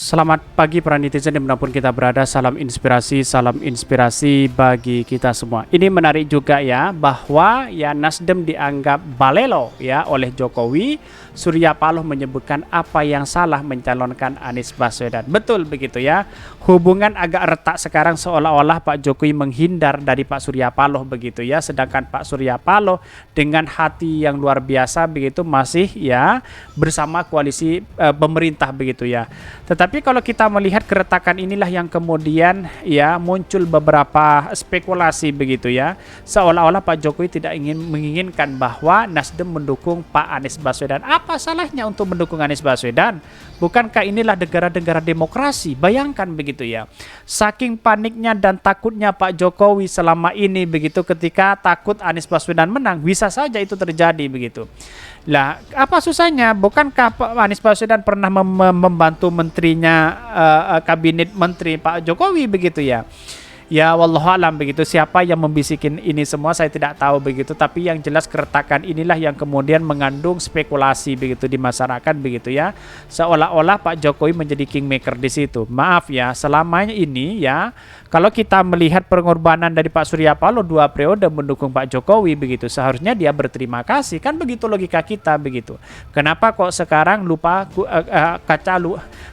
Selamat pagi para netizen dimanapun kita berada, salam inspirasi bagi kita semua. Ini menarik juga ya, bahwa ya Nasdem dianggap balelo ya oleh Jokowi. Surya Paloh menyebutkan apa yang salah mencalonkan Anies Baswedan. Betul begitu ya, hubungan agak retak sekarang seolah-olah Pak Jokowi menghindar dari Pak Surya Paloh begitu ya. Sedangkan Pak Surya Paloh dengan hati yang luar biasa begitu masih ya bersama koalisi pemerintah begitu ya. Tetapi kalau kita melihat keretakan inilah yang kemudian ya muncul beberapa spekulasi begitu ya. Seolah-olah Pak Jokowi tidak menginginkan bahwa Nasdem mendukung Pak Anies Baswedan. Apa salahnya untuk mendukung Anies Baswedan? Bukankah inilah negara-negara demokrasi? Bayangkan begitu ya. Saking paniknya dan takutnya Pak Jokowi selama ini begitu ketika takut Anies Baswedan menang, bisa saja itu terjadi begitu. Lah, apa susahnya? Bukankah Pak Anies Baswedan pernah membantu menterinya, kabinet menteri Pak Jokowi begitu ya? Ya wallahualam begitu, siapa yang membisikin ini semua saya tidak tahu begitu, tapi yang jelas keretakan inilah yang kemudian mengandung spekulasi begitu di masyarakat begitu ya. Seolah-olah Pak Jokowi menjadi kingmaker di situ. Maaf ya, selamanya ini ya kalau kita melihat pengorbanan dari Pak Surya Paloh 2 periode mendukung Pak Jokowi begitu, seharusnya dia berterima kasih, kan begitu logika kita begitu. Kenapa kok sekarang lupa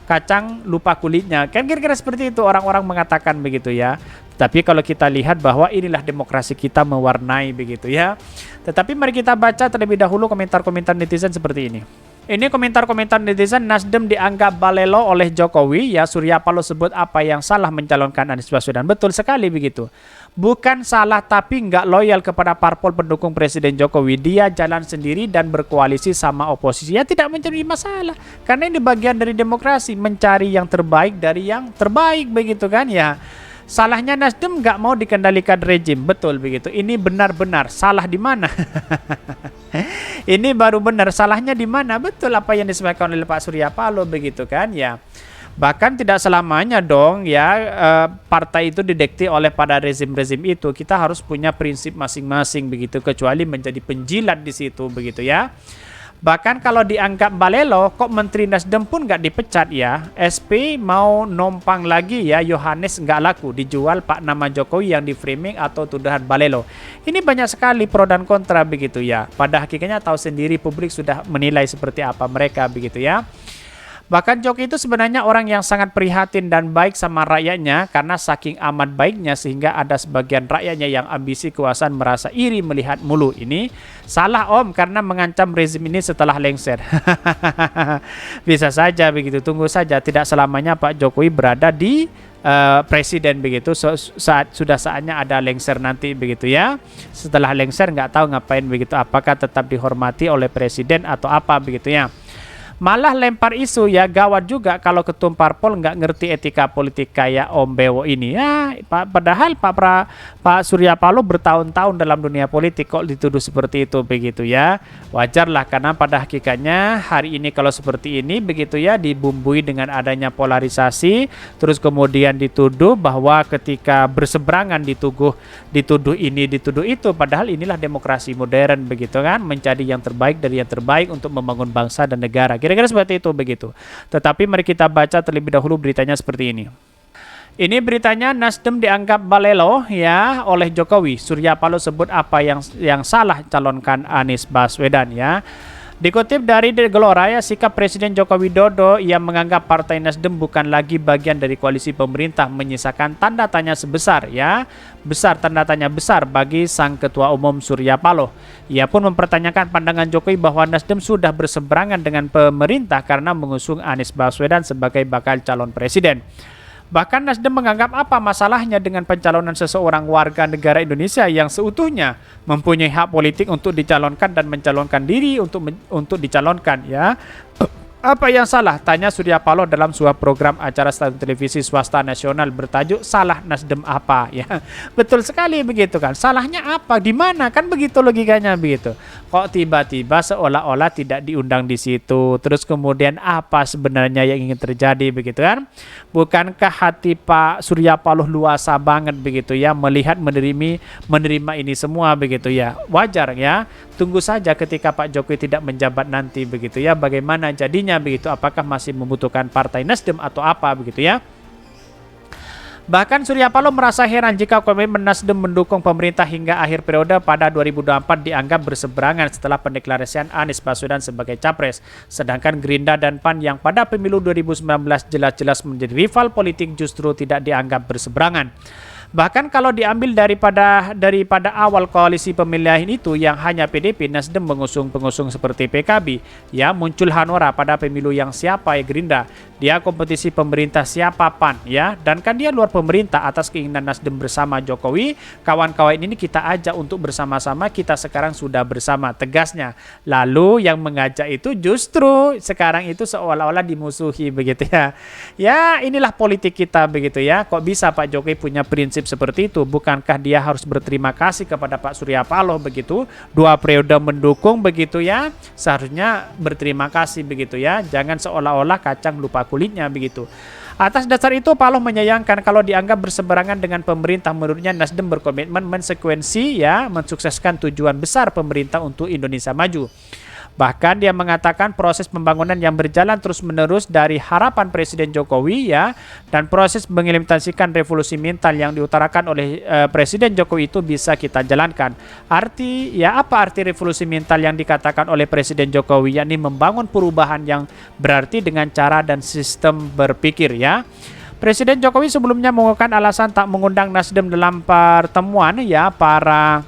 kacang lupa kulitnya? Kan kira-kira seperti itu orang-orang mengatakan begitu ya. Tapi kalau kita lihat bahwa inilah demokrasi kita mewarnai begitu ya. Tetapi mari kita baca terlebih dahulu komentar-komentar netizen seperti ini. Ini komentar-komentar netizen, Nasdem dianggap balelo oleh Jokowi ya. Surya Paloh sebut apa yang salah mencalonkan Anies Baswedan. Betul sekali begitu. Bukan salah tapi nggak loyal kepada parpol pendukung Presiden Jokowi. Dia jalan sendiri dan berkoalisi sama oposisi. Ya tidak menjadi masalah. Karena ini bagian dari demokrasi. Mencari yang terbaik dari yang terbaik begitu kan ya. Salahnya Nasdem nggak mau dikendalikan rejim, betul begitu. Ini benar-benar salah di mana? Ini baru benar, salahnya di mana? Betul apa yang disampaikan oleh Pak Surya Paloh begitu kan ya. Bahkan tidak selamanya dong ya partai itu didikte oleh pada rezim-rezim itu. Kita harus punya prinsip masing-masing begitu, kecuali menjadi penjilat di situ begitu ya. Bahkan kalau dianggap balelo, kok Menteri Nasdem pun nggak dipecat ya. SP mau numpang lagi ya, Yohanes nggak laku, dijual Pak nama Jokowi yang di framing atau tuduhan balelo. Ini banyak sekali pro dan kontra begitu ya. Pada hakikatnya tahu sendiri publik sudah menilai seperti apa mereka begitu ya. Bahkan Jokowi itu sebenarnya orang yang sangat prihatin dan baik sama rakyatnya karena saking amat baiknya sehingga ada sebagian rakyatnya yang ambisi kekuasaan merasa iri melihat mulu. Ini salah Om karena mengancam rezim ini setelah lengser. Bisa saja begitu, tunggu saja, tidak selamanya Pak Jokowi berada di presiden begitu. Sudah saatnya ada lengser nanti begitu ya. Setelah lengser nggak tahu ngapain begitu, apakah tetap dihormati oleh presiden atau apa begitu ya. Malah lempar isu ya, gawat juga kalau ketum parpol nggak ngerti etika politik kayak Om Bewo ini ya. Padahal Pak Surya Paloh bertahun-tahun dalam dunia politik kok dituduh seperti itu begitu ya. Wajarlah karena pada hakikatnya hari ini kalau seperti ini begitu ya, dibumbui dengan adanya polarisasi, terus kemudian dituduh bahwa ketika berseberangan dituduh ini dituduh itu, padahal inilah demokrasi modern begitu kan, mencari yang terbaik dari yang terbaik untuk membangun bangsa dan negara. Kira-kira seperti itu begitu. Tetapi mari kita baca terlebih dahulu beritanya seperti ini. Ini beritanya, Nasdem dianggap balelo ya oleh Jokowi. Surya Paloh sebut apa yang salah calonkan Anies Baswedan ya. Dikutip dari The Gelora ya, sikap Presiden Joko Widodo yang menganggap Partai Nasdem bukan lagi bagian dari koalisi pemerintah menyisakan tanda tanya sebesar ya. Tanda tanya besar bagi sang Ketua Umum Surya Paloh. Ia pun mempertanyakan pandangan Jokowi bahwa Nasdem sudah berseberangan dengan pemerintah karena mengusung Anies Baswedan sebagai bakal calon presiden. Bahkan Nasdem menganggap apa masalahnya dengan pencalonan seseorang warga negara Indonesia yang seutuhnya mempunyai hak politik untuk dicalonkan dan mencalonkan diri untuk dicalonkan ya. Apa yang salah? Tanya Surya Paloh dalam sebuah program acara stasiun televisi swasta nasional bertajuk Salah Nasdem Apa ya. Betul sekali begitu kan. Salahnya apa? Di mana? Kan begitu logikanya begitu. Kok tiba-tiba seolah-olah tidak diundang di situ. Terus kemudian apa sebenarnya yang ingin terjadi begitu kan? Bukankah hati Pak Surya Paloh luasa banget begitu ya melihat menerima ini semua begitu ya. Wajar ya. Tunggu saja ketika Pak Jokowi tidak menjabat nanti begitu ya, bagaimana jadinya selanjutnya begitu, apakah masih membutuhkan Partai Nasdem atau apa begitu ya. Bahkan Surya Paloh merasa heran jika komitmen Nasdem mendukung pemerintah hingga akhir periode pada 2024 dianggap berseberangan setelah pendeklarasian Anies Baswedan sebagai capres. Sedangkan Gerindra dan PAN yang pada pemilu 2019 jelas-jelas menjadi rival politik justru tidak dianggap berseberangan. Bahkan kalau diambil daripada awal koalisi pemilihan itu yang hanya PDP, Nasdem mengusung pengusung seperti PKB, ya muncul Hanora pada pemilu yang siapa ya Gerindra, dia kompetisi pemerintah siapa PAN ya, dan kan dia luar pemerintah atas keinginan Nasdem bersama Jokowi, kawan-kawan ini kita ajak untuk bersama-sama, kita sekarang sudah bersama, tegasnya. Lalu yang mengajak itu justru sekarang itu seolah-olah dimusuhi begitu ya. Ya inilah politik kita begitu ya, kok bisa Pak Jokowi punya prinsip seperti itu? Bukankah dia harus berterima kasih kepada Pak Surya Paloh begitu, 2 periode mendukung begitu ya, seharusnya berterima kasih begitu ya, jangan seolah-olah kacang lupa kulitnya begitu. Atas dasar itu Paloh menyayangkan kalau dianggap berseberangan dengan pemerintah. Menurutnya Nasdem berkomitmen mensekuensi ya, mensukseskan tujuan besar pemerintah untuk Indonesia maju. Bahkan dia mengatakan proses pembangunan yang berjalan terus-menerus dari harapan Presiden Jokowi ya, dan proses mengimplementasikan revolusi mental yang diutarakan oleh Presiden Jokowi itu bisa kita jalankan. Apa arti revolusi mental yang dikatakan oleh Presiden Jokowi, yakni membangun perubahan yang berarti dengan cara dan sistem berpikir ya. Presiden Jokowi sebelumnya mengungkapkan alasan tak mengundang Nasdem dalam pertemuan ya para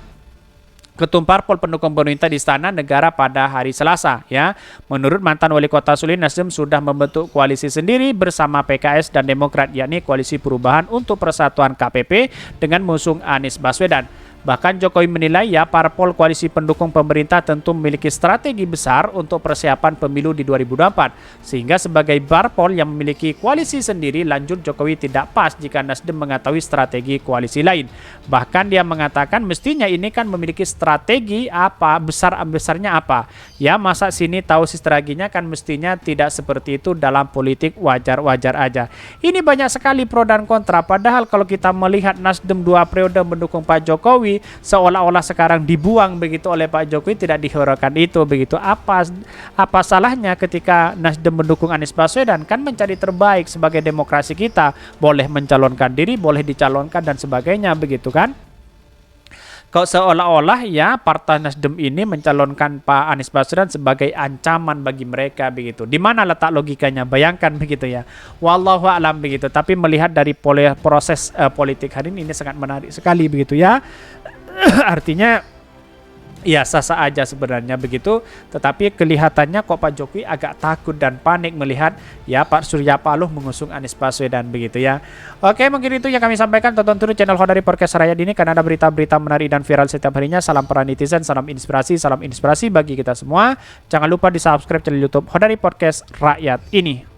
ketum parpol pendukung pemerintah di Istana Negara pada hari Selasa ya. Menurut mantan wali kota Sulu, Nasdem sudah membentuk koalisi sendiri bersama PKS dan Demokrat, yakni Koalisi Perubahan untuk Persatuan KPP dengan mengusung Anies Baswedan. Bahkan Jokowi menilai ya parpol koalisi pendukung pemerintah tentu memiliki strategi besar untuk persiapan pemilu di 2024. Sehingga sebagai parpol yang memiliki koalisi sendiri, lanjut Jokowi tidak pas jika Nasdem mengetahui strategi koalisi lain. Bahkan dia mengatakan mestinya ini kan memiliki strategi apa, besarnya apa. Ya masa sini tahu strateginya, kan mestinya tidak seperti itu dalam politik, wajar-wajar aja. Ini banyak sekali pro dan kontra, padahal kalau kita melihat Nasdem 2 periode mendukung Pak Jokowi, seolah-olah sekarang dibuang begitu oleh Pak Jokowi, tidak dihiraukan itu begitu. Apa salahnya ketika Nasdem mendukung Anies Baswedan? Kan mencari terbaik sebagai demokrasi kita, boleh mencalonkan diri, boleh dicalonkan dan sebagainya begitu kan. Kok seolah-olah ya Partai Nasdem ini mencalonkan Pak Anies Baswedan sebagai ancaman bagi mereka begitu. Di mana letak logikanya? Bayangkan begitu ya. Wallahu a'lam begitu. Tapi melihat dari proses politik hari ini sangat menarik sekali begitu ya. Artinya ya sah-sah aja sebenarnya begitu, tetapi kelihatannya kok Pak Jokowi agak takut dan panik melihat ya Pak Surya Paloh mengusung Anies Baswedan begitu ya. Oke, mungkin itu yang kami sampaikan. Tonton terus channel Khodari Podcast Rakyat ini karena ada berita-berita menarik dan viral setiap harinya. Salam para netizen, salam inspirasi bagi kita semua. Jangan lupa di subscribe channel YouTube Khodari Podcast Rakyat ini.